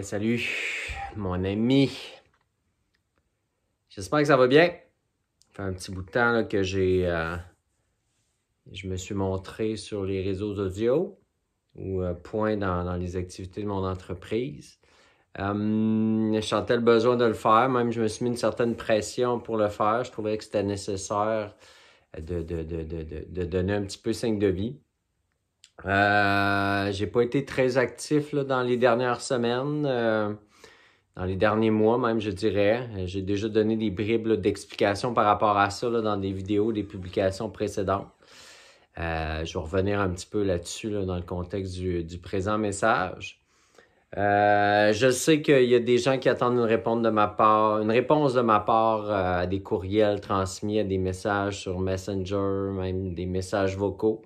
Salut, mon ami. J'espère que ça va bien. Ça fait un petit bout de temps là, que je me suis montré sur les réseaux audio ou point dans les activités de mon entreprise. Je sentais le besoin de le faire, même je me suis mis une certaine pression pour le faire. Je trouvais que c'était nécessaire de donner un petit peu signe de vie. J'ai pas été très actif là, dans les dernières semaines. Dans les derniers mois même, je dirais. J'ai déjà donné des bribes d'explications par rapport à ça là, dans des vidéos, des publications précédentes. Je vais revenir un petit peu là-dessus là, dans le contexte du présent message. Je sais qu'il y a des gens qui attendent une réponse de ma part à des courriels transmis, à des messages sur Messenger, même des messages vocaux.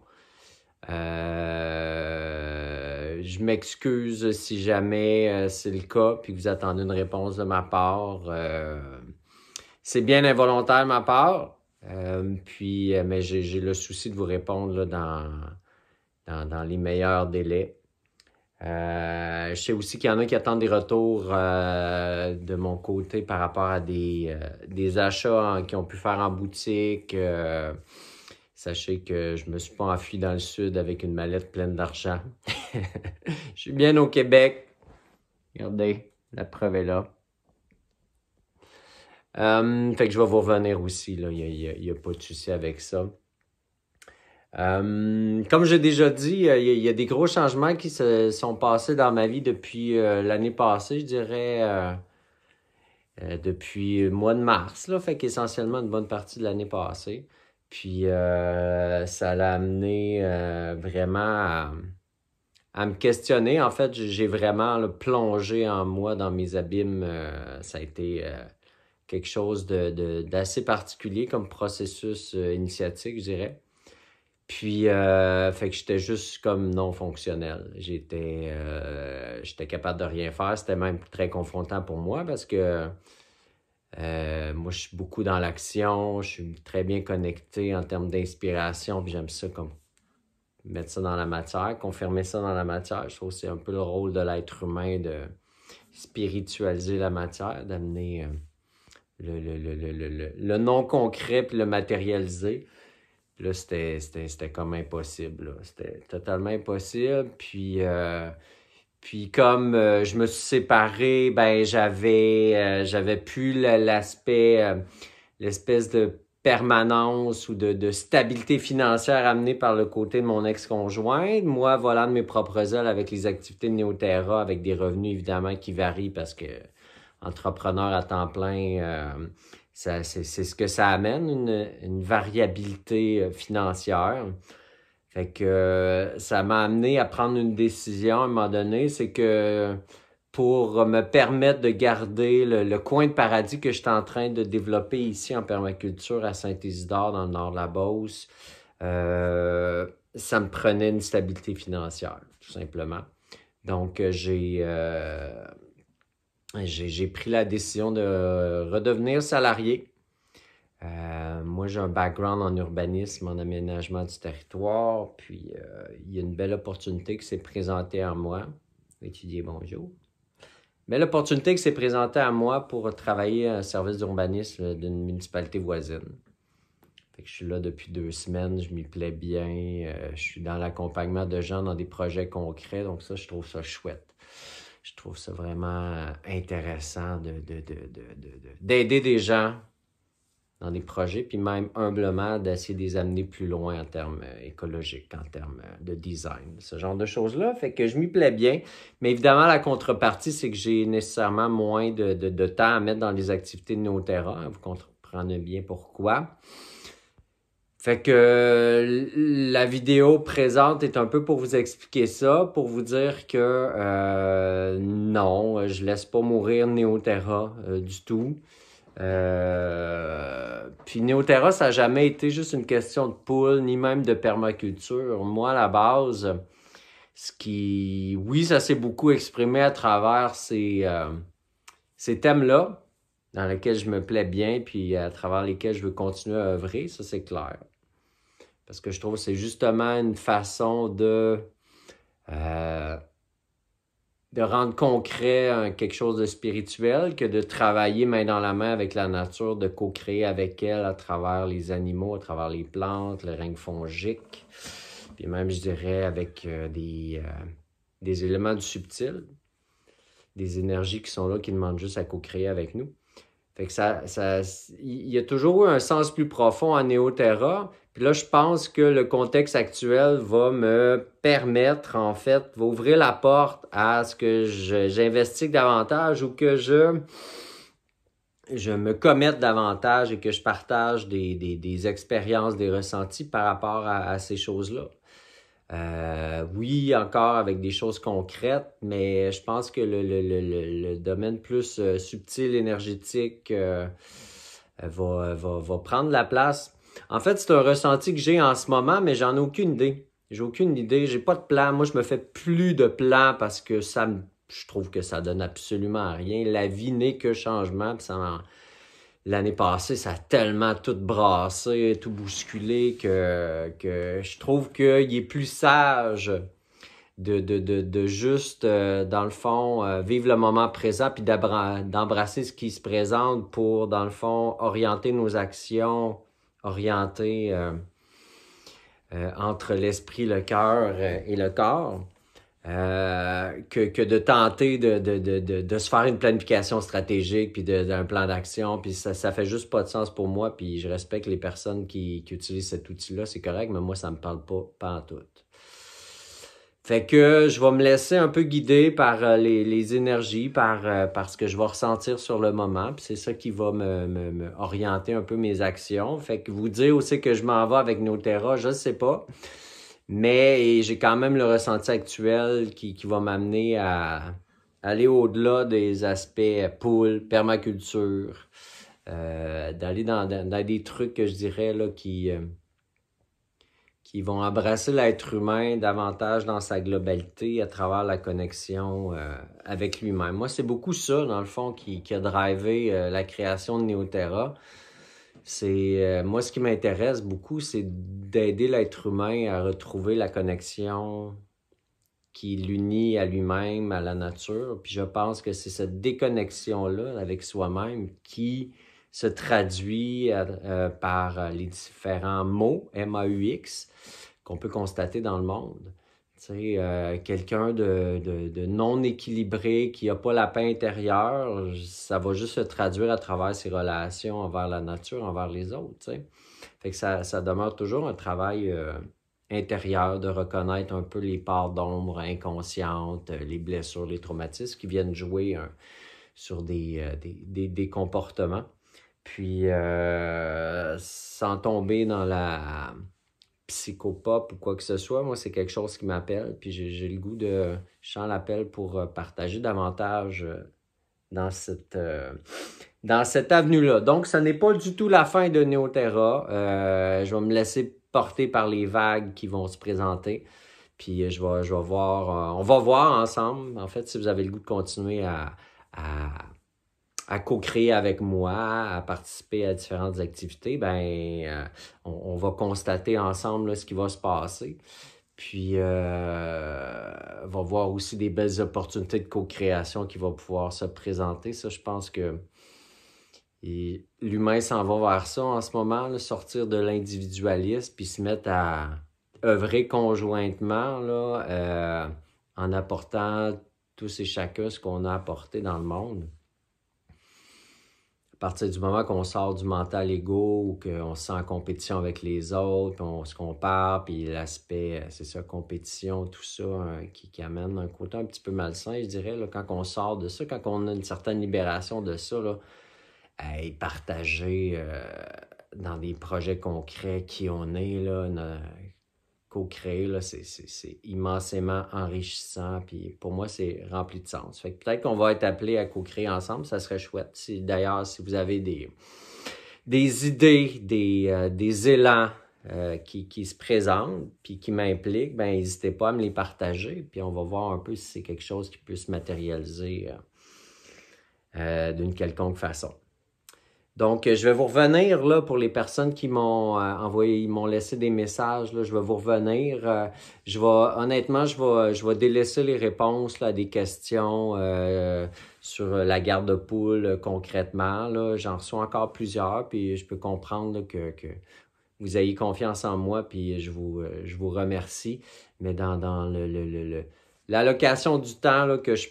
Je m'excuse si jamais c'est le cas puis que vous attendez une réponse de ma part. C'est bien involontaire de ma part. Mais j'ai le souci de vous répondre là, dans les meilleurs délais. Je sais aussi qu'il y en a qui attendent des retours de mon côté par rapport à des achats qui ont pu faire en boutique. Sachez que je me suis pas enfui dans le sud avec une mallette pleine d'argent. Je suis bien au Québec. Regardez, la preuve est là. Fait que je vais vous revenir aussi, là. Il y a pas de souci avec ça. Comme j'ai déjà dit, il y a des gros changements qui se sont passés dans ma vie depuis l'année passée, je dirais, depuis le mois de mars, là. Fait qu'essentiellement une bonne partie de l'année passée. Puis ça l'a amené vraiment à me questionner. En fait, j'ai vraiment là, plongé en moi dans mes abîmes. Ça a été quelque chose d'assez particulier comme processus initiatique, je dirais. Puis, fait que j'étais juste comme non fonctionnel. J'étais capable de rien faire. C'était même très confrontant pour moi parce que moi, je suis beaucoup dans l'action. Je suis très bien connecté en termes d'inspiration. Puis j'aime ça comme mettre ça dans la matière, confirmer ça dans la matière. Je trouve que c'est un peu le rôle de l'être humain de spiritualiser la matière, d'amener le non concret puis le matérialiser. Puis là, c'était comme impossible, là. C'était totalement impossible. Puis comme je me suis séparé, ben j'avais plus l'espèce de permanence ou de stabilité financière amenée par le côté de mon ex-conjointe. Moi, volant de mes propres ailes avec les activités de Néoterra, avec des revenus évidemment qui varient parce que entrepreneur à temps plein, c'est ce que ça amène, une variabilité financière. Fait que ça m'a amené à prendre une décision à un moment donné, c'est que pour me permettre de garder le coin de paradis que j'étais en train de développer ici en permaculture à Saint-Isidore, dans le nord de la Beauce, ça me prenait une stabilité financière, tout simplement. Donc, j'ai pris la décision de redevenir salarié. Moi, j'ai un background en urbanisme, en aménagement du territoire, puis il y a une belle opportunité qui s'est présentée à moi. Étudier, bonjour. Belle opportunité qui s'est présentée à moi pour travailler à un service d'urbanisme d'une municipalité voisine. Fait que je suis là depuis 2 semaines, je m'y plais bien, je suis dans l'accompagnement de gens dans des projets concrets, donc ça, je trouve ça chouette. Je trouve ça vraiment intéressant d'aider des gens dans des projets, puis même humblement d'essayer de les amener plus loin en termes écologiques, en termes de design, ce genre de choses-là. Fait que je m'y plais bien, mais évidemment, la contrepartie, c'est que j'ai nécessairement moins de temps à mettre dans les activités de Néoterra. Vous comprenez bien pourquoi. Fait que la vidéo présente est un peu pour vous expliquer ça, pour vous dire que non, je laisse pas mourir Néoterra du tout. Puis Néoterra, ça n'a jamais été juste une question de poule, ni même de permaculture. Moi, à la base, oui, ça s'est beaucoup exprimé à travers ces thèmes-là, dans lesquels je me plais bien, puis à travers lesquels je veux continuer à œuvrer, ça c'est clair. Parce que je trouve que c'est justement une façon de de rendre concret quelque chose de spirituel que de travailler main dans la main avec la nature, de co-créer avec elle à travers les animaux, à travers les plantes, le règne fongique, puis même, je dirais, avec des éléments du subtil, des énergies qui sont là, qui demandent juste à co-créer avec nous. Fait que il y a toujours eu un sens plus profond en Néoterra. Puis là, je pense que le contexte actuel va me permettre, en fait, va ouvrir la porte à ce que j'investigue davantage ou que je me commette davantage et que je partage des expériences, des ressentis par rapport à ces choses-là. Oui, encore avec des choses concrètes, mais je pense que le domaine plus subtil, énergétique va prendre la place. En fait, c'est un ressenti que j'ai en ce moment, mais j'en ai aucune idée. J'ai aucune idée, j'ai pas de plan. Moi, je me fais plus de plans parce que je trouve que ça donne absolument rien. La vie n'est que changement, puis l'année passée, ça a tellement tout brassé, tout bousculé que je trouve qu'il est plus sage de juste, dans le fond, vivre le moment présent puis d'embrasser ce qui se présente pour, dans le fond, orienter nos actions, orienter entre l'esprit, le cœur et le corps. Que de tenter de se faire une planification stratégique puis d'un plan d'action, puis ça fait juste pas de sens pour moi, puis je respecte les personnes qui utilisent cet outil-là, c'est correct, mais moi, ça me parle pas en tout. Fait que je vais me laisser un peu guider par les énergies, par ce que je vais ressentir sur le moment, puis c'est ça qui va me orienter un peu mes actions. Fait que vous dire aussi que je m'en vais avec Néoterra, je sais pas. Mais j'ai quand même le ressenti actuel qui va m'amener à aller au-delà des aspects poule, permaculture, d'aller dans des trucs que je dirais là, qui vont embrasser l'être humain davantage dans sa globalité à travers la connexion avec lui-même. Moi, c'est beaucoup ça, dans le fond, qui a drivé la création de Néoterra. Moi, ce qui m'intéresse beaucoup, c'est d'aider l'être humain à retrouver la connexion qui l'unit à lui-même, à la nature. Puis je pense que c'est cette déconnexion-là avec soi-même qui se traduit par les différents mots, M-A-U-X, qu'on peut constater dans le monde. Tu sais, quelqu'un de non équilibré, qui n'a pas la paix intérieure, ça va juste se traduire à travers ses relations envers la nature, envers les autres, tu sais. Fait que ça demeure toujours un travail intérieur de reconnaître un peu les parts d'ombre inconscientes, les blessures, les traumatismes qui viennent jouer sur des comportements. Puis, sans tomber dans la psychopop ou quoi que ce soit, moi, c'est quelque chose qui m'appelle, puis j'ai le goût je sens l'appel pour partager davantage dans cette avenue-là. Donc, ce n'est pas du tout la fin de Néoterra. Je vais me laisser porter par les vagues qui vont se présenter, puis je vais voir, on va voir ensemble, en fait, si vous avez le goût de continuer à co-créer avec moi, à participer à différentes activités, on va constater ensemble là, ce qui va se passer. Puis, on va voir aussi des belles opportunités de co-création qui vont pouvoir se présenter. Ça, je pense que l'humain s'en va vers ça en ce moment, là, sortir de l'individualisme puis se mettre à œuvrer conjointement là, en apportant tous et chacun ce qu'on a apporté dans le monde. À partir du moment qu'on sort du mental égo ou qu'on se sent en compétition avec les autres, on se compare, puis l'aspect, c'est ça, compétition, tout ça, qui amène un côté un petit peu malsain, je dirais, là, quand on sort de ça, quand on a une certaine libération de ça, là, et partager dans des projets concrets qui on est, là, co-créer, là, c'est immensément enrichissant, puis pour moi, c'est rempli de sens. Fait que peut-être qu'on va être appelés à co-créer ensemble, ça serait chouette. D'ailleurs, si vous avez des idées, des élans qui se présentent, puis qui m'impliquent, n'hésitez pas à me les partager, puis on va voir un peu si c'est quelque chose qui peut se matérialiser d'une quelconque façon. Donc, je vais vous revenir là pour les personnes qui m'ont envoyé, m'ont laissé des messages. Là, je vais vous revenir. Honnêtement, je vais délaisser les réponses là, à des questions sur la garde de poule concrètement. Là, j'en reçois encore plusieurs, puis je peux comprendre là, que vous ayez confiance en moi, puis je vous remercie. Mais dans l'allocation du temps là, que je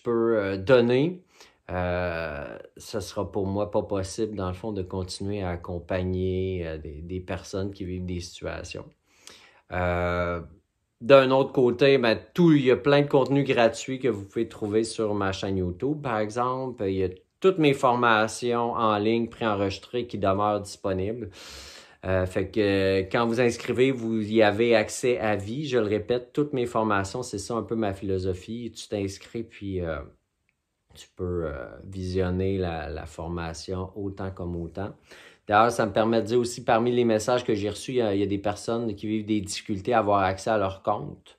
peux donner. Ce sera pour moi pas possible, dans le fond, de continuer à accompagner des personnes qui vivent des situations. D'un autre côté, ben, il y a plein de contenus gratuits que vous pouvez trouver sur ma chaîne YouTube, par exemple. Il y a toutes mes formations en ligne préenregistrées qui demeurent disponibles. Fait que quand vous inscrivez, vous y avez accès à vie. Je le répète, toutes mes formations, c'est ça un peu ma philosophie. Tu t'inscris, puis tu peux visionner la formation autant comme autant. D'ailleurs, ça me permet de dire aussi, parmi les messages que j'ai reçus, il y a des personnes qui vivent des difficultés à avoir accès à leur compte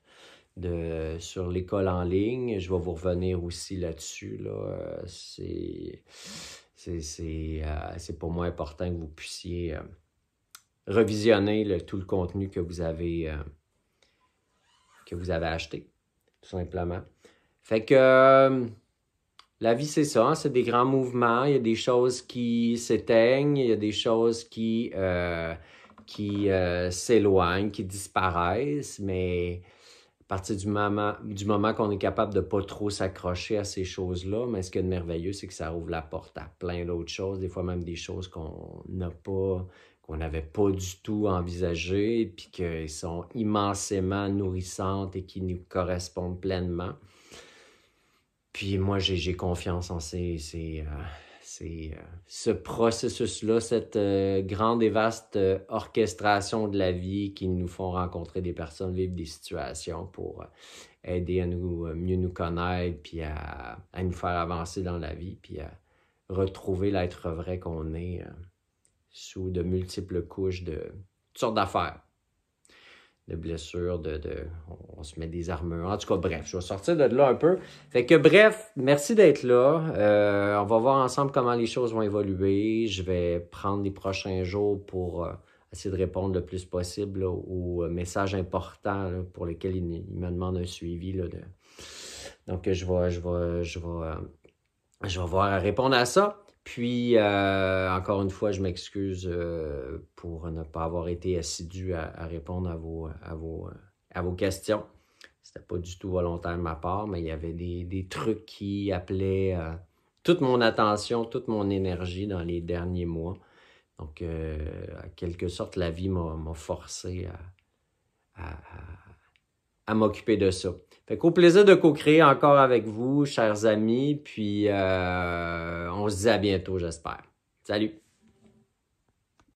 sur l'école en ligne. Je vais vous revenir aussi là-dessus. Là. C'est pour moi important que vous puissiez revisionner tout le contenu que vous avez acheté, tout simplement. Fait que... la vie, c'est ça, hein? C'est des grands mouvements. Il y a des choses qui s'éteignent, il y a des choses qui s'éloignent, qui disparaissent, mais à partir du moment qu'on est capable de ne pas trop s'accrocher à ces choses-là, mais ce qui est de merveilleux, c'est que ça ouvre la porte à plein d'autres choses, des fois même des choses qu'on n'avait pas du tout envisagées, puis qui sont immensément nourrissantes et qui nous correspondent pleinement. Puis moi, j'ai confiance en ce processus-là, cette grande et vaste orchestration de la vie qui nous font rencontrer des personnes, vivre des situations pour aider à mieux nous connaître, puis à nous faire avancer dans la vie, puis à retrouver l'être vrai qu'on est sous de multiples couches de toutes sortes d'affaires. De blessures, on se met des armures. En tout cas, bref, je vais sortir de là un peu. Fait que bref, merci d'être là. On va voir ensemble comment les choses vont évoluer. Je vais prendre les prochains jours pour essayer de répondre le plus possible là, aux messages importants là, pour lesquels il me demande un suivi. Là, Donc, je vais voir à répondre à ça. Puis, encore une fois, je m'excuse pour ne pas avoir été assidu à répondre à vos questions. C'était pas du tout volontaire de ma part, mais il y avait des trucs qui appelaient toute mon attention, toute mon énergie dans les derniers mois. Donc, en quelque sorte, la vie m'a forcé à m'occuper de ça. Fait qu'au plaisir de co-créer encore avec vous, chers amis, puis on se dit à bientôt, j'espère. Salut!